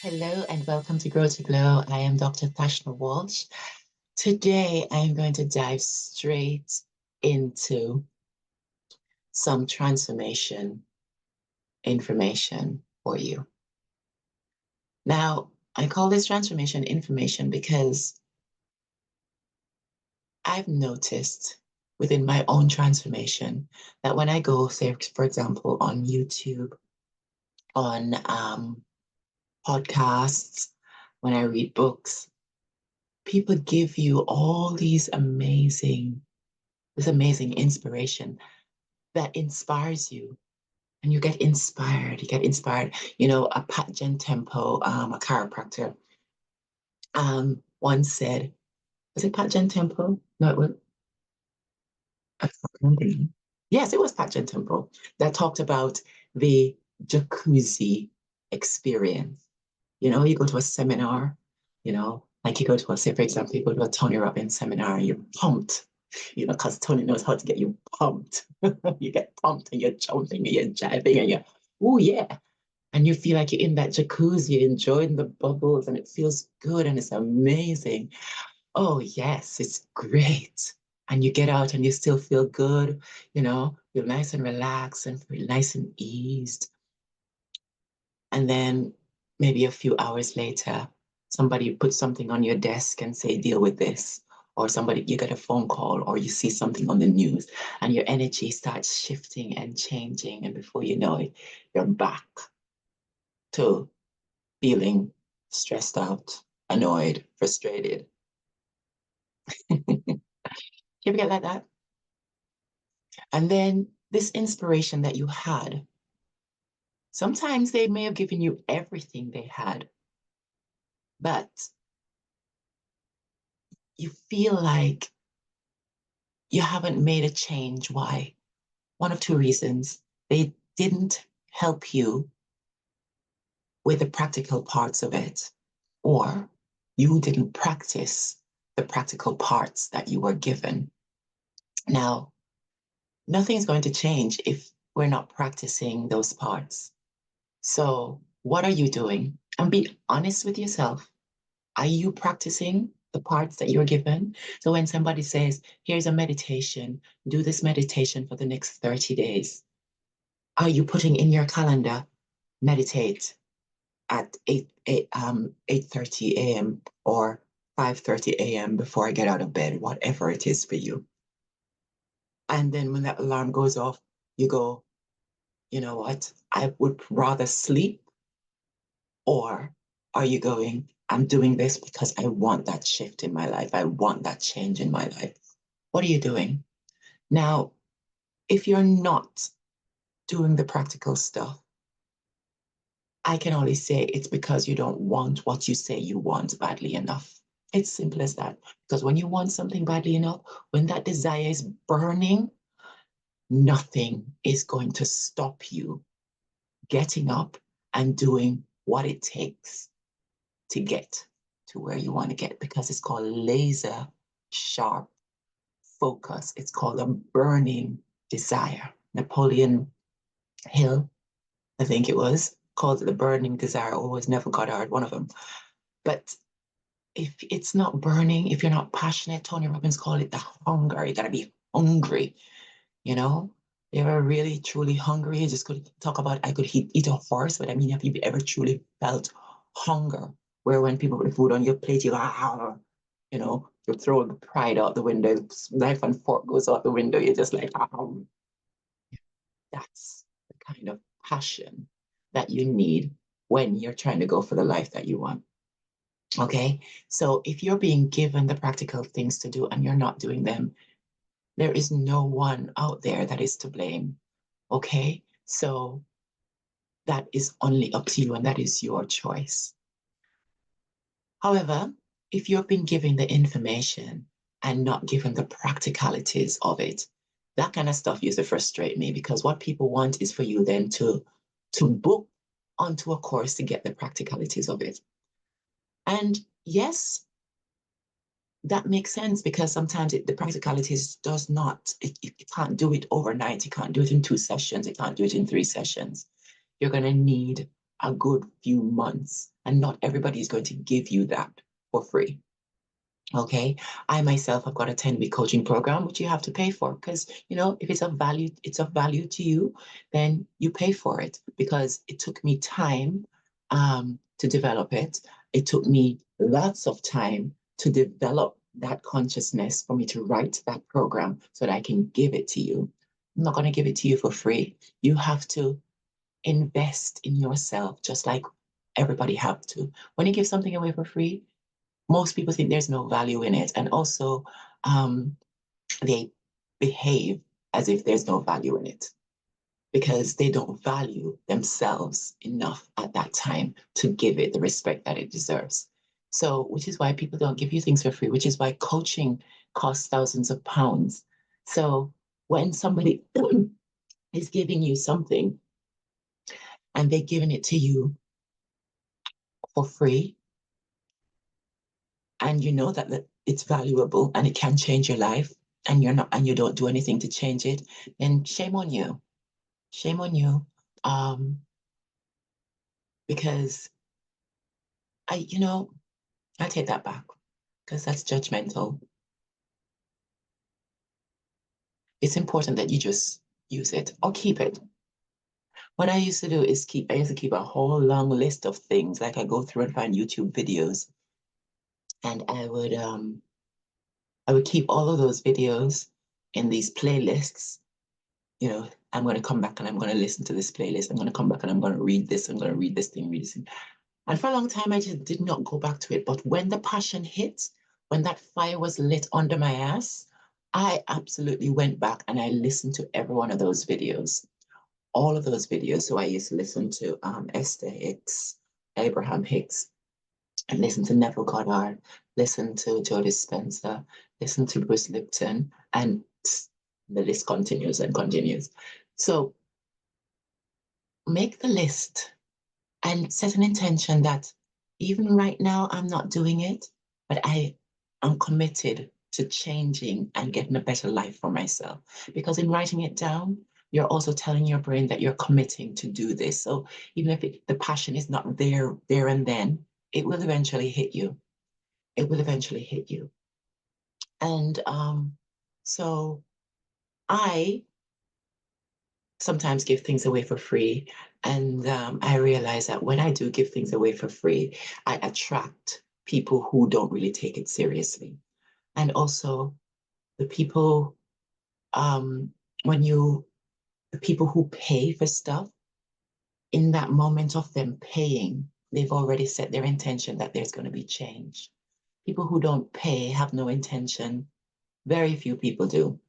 Hello and welcome to Grow to Glow. I am Dr. Thashna Walsh. Today I am going to dive straight into some transformation information for you. Now, I call this transformation information because I've noticed within my own transformation that when I go, say, for example, on YouTube, on podcasts, when I read books, people give you all this amazing inspiration that inspires you. And you get inspired. You get inspired. You know, a Pat Gentempo, a chiropractor, once said, was it Pat Gentempo? No, it was, I can't remember. Yes, it was Pat Gentempo that talked about the jacuzzi experience. You know, you go to a seminar, like you go to say, for example, you go to a Tony Robbins seminar, you're pumped, because Tony knows how to get you pumped. You get pumped and you're jumping and you're jiving and you're, oh, yeah. And you feel like you're in that jacuzzi, you're enjoying the bubbles and it feels good and it's amazing. Oh, yes, it's great. And you get out and you still feel good, you're nice and relaxed and feel nice and eased. And then maybe a few hours later, somebody puts something on your desk and say, deal with this. Or somebody, you get a phone call or you see something on the news and your energy starts shifting and changing. And before you know it, you're back to feeling stressed out, annoyed, frustrated. You ever get like that? And then this inspiration that you had, sometimes they may have given you everything they had, but you feel like you haven't made a change. Why? One of two reasons. They didn't help you with the practical parts of it, or you didn't practice the practical parts that you were given. Now, nothing's going to change if we're not practicing those parts. So, what are you doing? And be honest with yourself. Are you practicing the parts that you're given? So when somebody says, here's a meditation, do this meditation for the next 30 days. Are you putting in your calendar, meditate at 8:30 a.m. or 5:30 a.m. before I get out of bed, whatever it is for you. And then when that alarm goes off, you go, you know what? I would rather sleep. Or are you going, I'm doing this because I want that shift in my life. I want that change in my life. What are you doing? Now, if you're not doing the practical stuff, I can only say it's because you don't want what you say you want badly enough. It's simple as that. Because when you want something badly enough, when that desire is burning, nothing is going to stop you getting up and doing what it takes to get to where you want to get, because it's called laser sharp focus. It's called a burning desire. Napoleon Hill, I think it was, called it the burning desire. Always Never Goddard, one of them. But if it's not burning, if you're not passionate, Tony Robbins called it the hunger. You gotta be hungry, you know? You ever really truly hungry? You just could talk about I could eat a horse, but I mean, have you ever truly felt hunger? Where when people put food on your plate, you throw the pride out the window, knife and fork goes out the window, you're just like, that's the kind of passion that you need when you're trying to go for the life that you want. Okay. So if you're being given the practical things to do and you're not doing them, there is no one out there that is to blame. Okay. So that is only up to you and that is your choice. However, if you've been given the information and not given the practicalities of it, that kind of stuff used to frustrate me, because what people want is for you then to book onto a course to get the practicalities of it. And yes, that makes sense, because sometimes the practicalities does not, you can't do it overnight. You can't do it in 2 sessions. You can't do it in 3 sessions. You're going to need a good few months, and not everybody is going to give you that for free. Okay. I myself have got a 10-week coaching program, which you have to pay for because, if it's of value to you, then you pay for it because it took me time to develop it. It took me lots of time to develop that consciousness for me to write that program so that I can give it to you. I'm not going to give it to you for free. You have to invest in yourself, just like everybody have to. When you give something away for free, most people think there's no value in it. And also, um, they behave as if there's no value in it because they don't value themselves enough at that time to give it the respect that it deserves. So, which is why people don't give you things for free, which is why coaching costs thousands of pounds. So, when somebody is giving you something and they're giving it to you for free, and you know that it's valuable and it can change your life, and you don't do anything to change it, then shame on you. Shame on you. Um, because I, I take that back because that's judgmental. It's important that you just use it or keep it. What I used to do is I used to keep a whole long list of things. Like I go through and find YouTube videos, and I would keep all of those videos in these playlists. I'm going to come back and I'm going to listen to this playlist. I'm going to come back and I'm going to read this. I'm going to read this thing, read this thing. And for a long time, I just did not go back to it. But when the passion hit, when that fire was lit under my ass, I absolutely went back and I listened to every one of those videos, all of those videos. So I used to listen to Esther Hicks, Abraham Hicks, and listen to Neville Goddard, listen to Joe Dispenza, listen to Bruce Lipton, and the list continues and continues. So make the list and set an intention that even right now I'm not doing it, but I am committed to changing and getting a better life for myself. Because in writing it down, you're also telling your brain that you're committing to do this. So even if the passion is not there and then, it will eventually hit you. It will eventually hit you. And so I sometimes give things away for free. And I realize that when I do give things away for free, I attract people who don't really take it seriously. And also the people, um, when you, the people who pay for stuff, in that moment of them paying, they've already set their intention that there's going to be change. People who don't pay have no intention. Very few people do.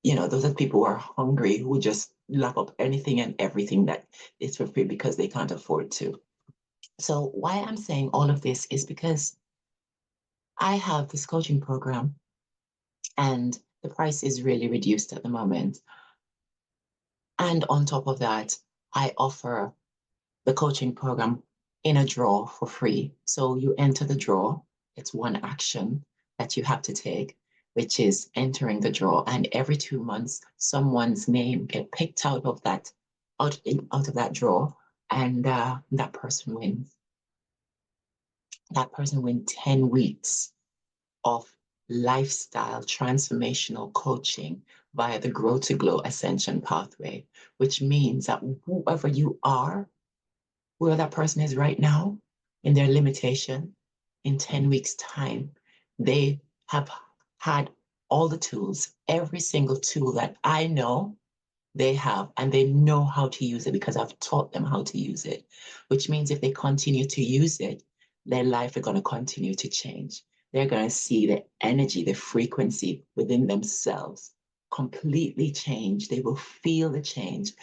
Those are people who are hungry, who just lap up anything and everything that is for free because they can't afford to. So why I'm saying all of this is because I have this coaching program and the price is really reduced at the moment. And on top of that, I offer the coaching program in a draw for free. So you enter the draw. It's one action that you have to take, which is entering the draw. And every 2 months, someone's name get picked out of that draw, and that person wins. That person wins 10 weeks of lifestyle transformational coaching via the Grow to Glow Ascension pathway, which means that whoever you are, where that person is right now in their limitation, in 10 weeks' time, they have had all the tools, every single tool that I know they have, and they know how to use it because I've taught them how to use it, which means if they continue to use it, their life is going to continue to change. They're going to see the energy, the frequency within themselves completely change. They will feel the change.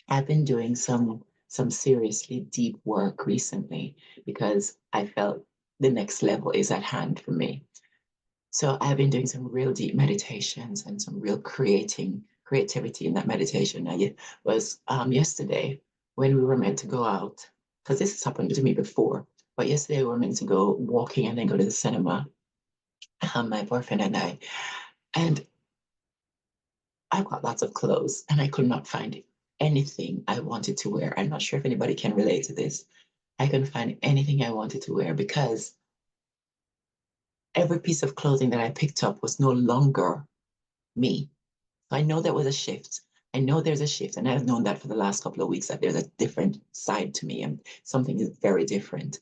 I've been doing some seriously deep work recently because I felt the next level is at hand for me. So I've been doing some real deep meditations and some real creativity in that meditation. Now, it was yesterday when we were meant to go out, because this has happened to me before, but yesterday we were meant to go walking and then go to the cinema, my boyfriend and I. And I've got lots of clothes and I could not find anything I wanted to wear. I'm not sure if anybody can relate to this. I couldn't find anything I wanted to wear because every piece of clothing that I picked up was no longer me. So I know there was a shift. I know there's a shift, and I've known that for the last couple of weeks that there's a different side to me and something is very different.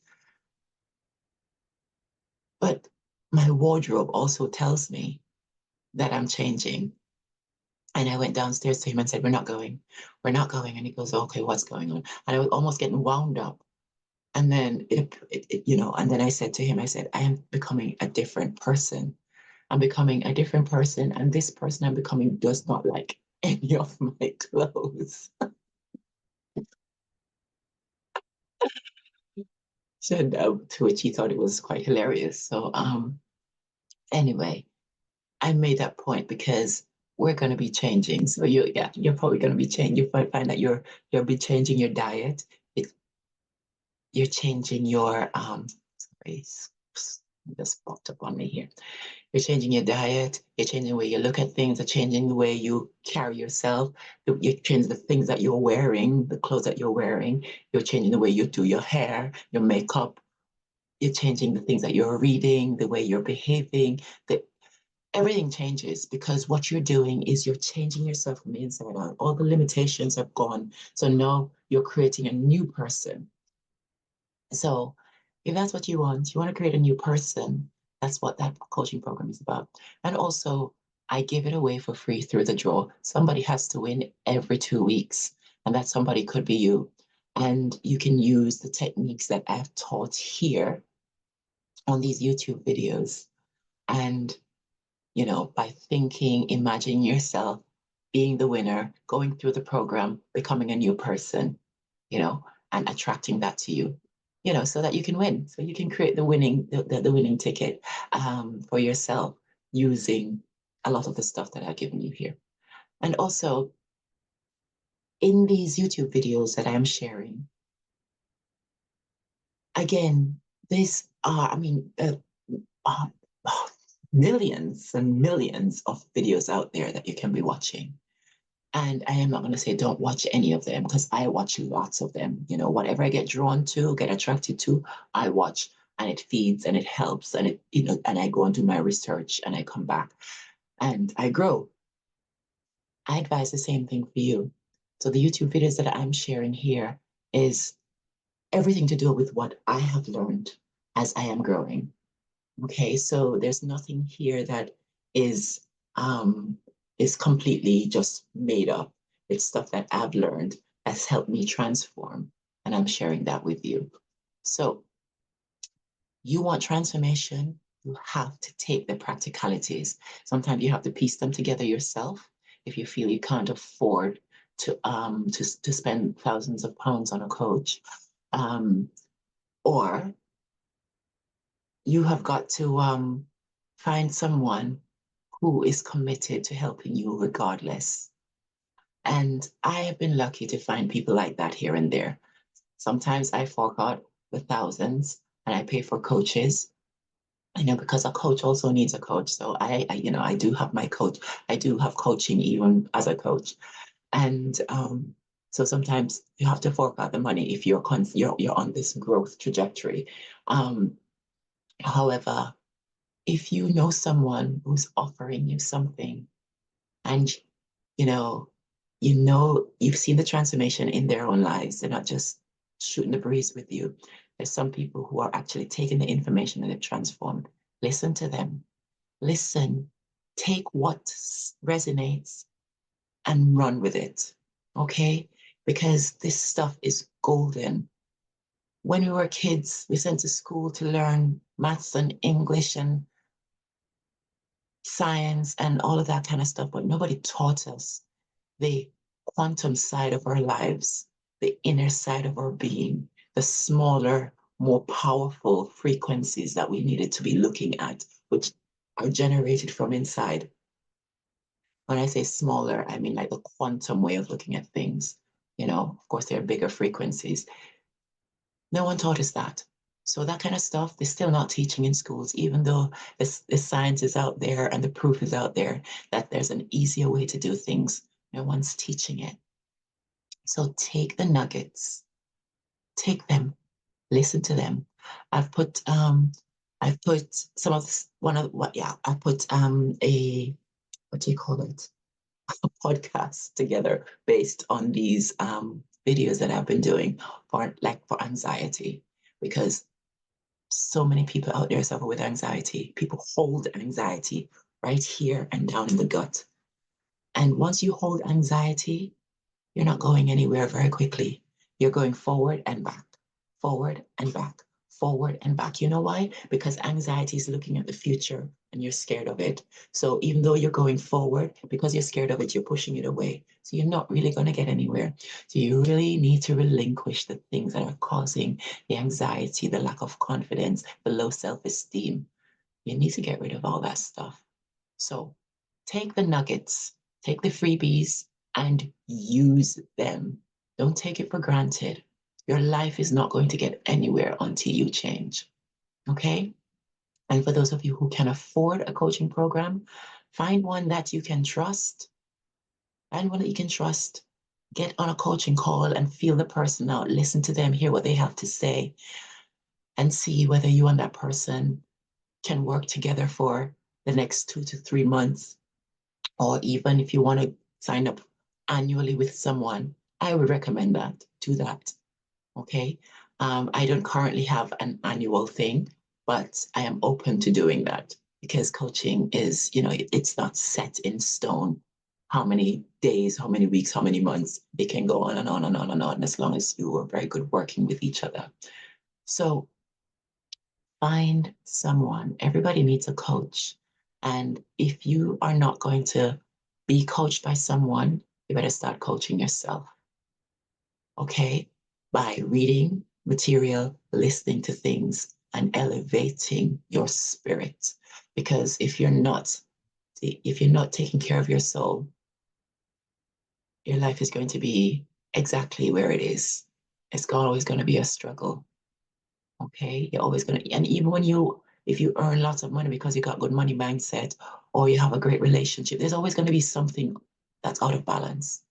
But my wardrobe also tells me that I'm changing. And I went downstairs to him and said, "We're not going. We're not going." And he goes, "Okay, what's going on?" And I was almost getting wound up. And then and then I said to him, I said, "I am becoming a different person. I'm becoming a different person, and this person I'm becoming does not like any of my clothes." Said to which he thought it was quite hilarious. So anyway, I made that point because we're going to be changing. So you're probably going to be changing. You might find that you'll be changing your diet. It, you're changing your sorry, just popped up on me here. You're changing your diet. You're changing the way you look at things. You're changing the way you carry yourself. You're changing the things that you're wearing, the clothes that you're wearing. You're changing the way you do your hair, your makeup. You're changing the things that you're reading, the way you're behaving. Everything changes because what you're doing is you're changing yourself from the inside out. All the limitations are gone. So now you're creating a new person. So if that's what you want to create a new person, that's what that coaching program is about. And also, I give it away for free through the draw. Somebody has to win every 2 weeks, and that somebody could be you. And you can use the techniques that I've taught here on these YouTube videos. And by thinking, imagining yourself being the winner, going through the program, becoming a new person, you know, and attracting that to you, so that you can win. So you can create the winning ticket for yourself using a lot of the stuff that I've given you here. And also in these YouTube videos that I am sharing, again, these are, I mean, uh, millions and millions of videos out there that you can be watching. And I am not going to say don't watch any of them because I watch lots of them. Whatever I get drawn to, get attracted to, I watch and it feeds and it helps and and I go and do my research and I come back and I grow. I advise the same thing for you. So the YouTube videos that I'm sharing here is everything to do with what I have learned as I am growing. Okay, so there's nothing here that is um is completely just made up. It's stuff that I've learned has helped me transform, and I'm sharing that with you. So you want transformation, you have to take the practicalities. Sometimes you have to piece them together yourself if you feel you can't afford to spend thousands of pounds on a coach. Or you have got to find someone who is committed to helping you regardless. And I have been lucky to find people like that here and there. Sometimes I fork out the thousands and I pay for coaches. Because a coach also needs a coach. So I do have my coach. I do have coaching even as a coach. And so sometimes you have to fork out the money if you're on this growth trajectory. Um, However, if you know someone who's offering you something and you know you've seen the transformation in their own lives, they're not just shooting the breeze with you. There's some people who are actually taking the information and they've transformed. Listen to them. Listen. Take what resonates and run with it. Okay? Because this stuff is golden. When we were kids, we sent to school to learn maths and English and science and all of that kind of stuff, but nobody taught us the quantum side of our lives, the inner side of our being, the smaller, more powerful frequencies that we needed to be looking at, which are generated from inside. When I say smaller, I mean like the quantum way of looking at things. Of course, there are bigger frequencies. No one taught us that. So that kind of stuff, they're still not teaching in schools, even though the science is out there and the proof is out there that there's an easier way to do things. No one's teaching it. So take the nuggets, take them, listen to them. I've put some of this, one of what yeah, I put a what do you call it? A podcast together based on these videos that I've been doing for anxiety, because so many people out there suffer with anxiety. People hold anxiety right here and down in the gut. And once you hold anxiety, you're not going anywhere very quickly. You're going forward and back, forward and back, forward and back. You know why? Because anxiety is looking at the future and you're scared of it. So even though you're going forward, because you're scared of it, you're pushing it away. So you're not really going to get anywhere. So you really need to relinquish the things that are causing the anxiety, the lack of confidence, the low self-esteem. You need to get rid of all that stuff. So take the nuggets, take the freebies, and use them. Don't take it for granted. Your life is not going to get anywhere until you change. Okay? And for those of you who can afford a coaching program, find one that you can trust. Find one that you can trust. Get on a coaching call and feel the person out. Listen to them, hear what they have to say, and see whether you and that person can work together for the next 2 to 3 months. Or even if you want to sign up annually with someone, I would recommend that. Do that. Okay. I don't currently have an annual thing, but I am open to doing that because coaching is, it's not set in stone how many days, how many weeks, how many months. It can go on and on and on and on as long as you are very good working with each other. So find someone. Everybody needs a coach. And if you are not going to be coached by someone, you better start coaching yourself. Okay? By reading material, listening to things, and elevating your spirit. Because if you're not taking care of your soul, your life is going to be exactly where it is. It's always going to be a struggle. Okay, you're always gonna, and even if you earn lots of money because you got good money mindset or you have a great relationship, there's always going to be something that's out of balance.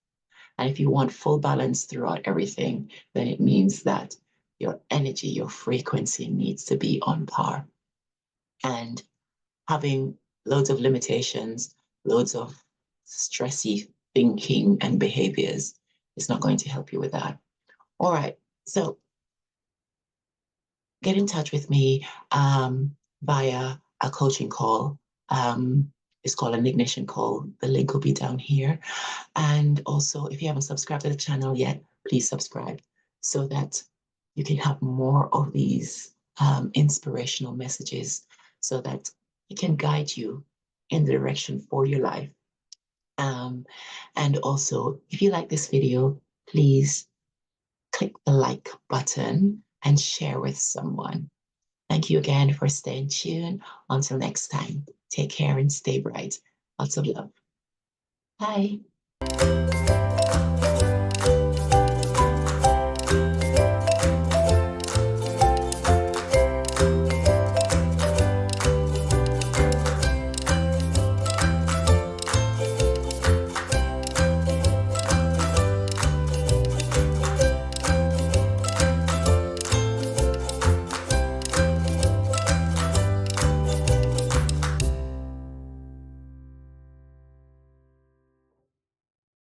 And if you want full balance throughout everything, then it means that your energy, your frequency needs to be on par. And having loads of limitations, loads of stressy thinking and behaviors is not going to help you with that. All right, so get in touch with me via a coaching call. It's called an ignition call. The link will be down here. And also, if you haven't subscribed to the channel yet, please subscribe so that you can have more of these inspirational messages so that it can guide you in the direction for your life. And also, if you like this video, please click the like button and share with someone. Thank you again for staying tuned. Until next time, take care and stay bright. Lots of love. Bye.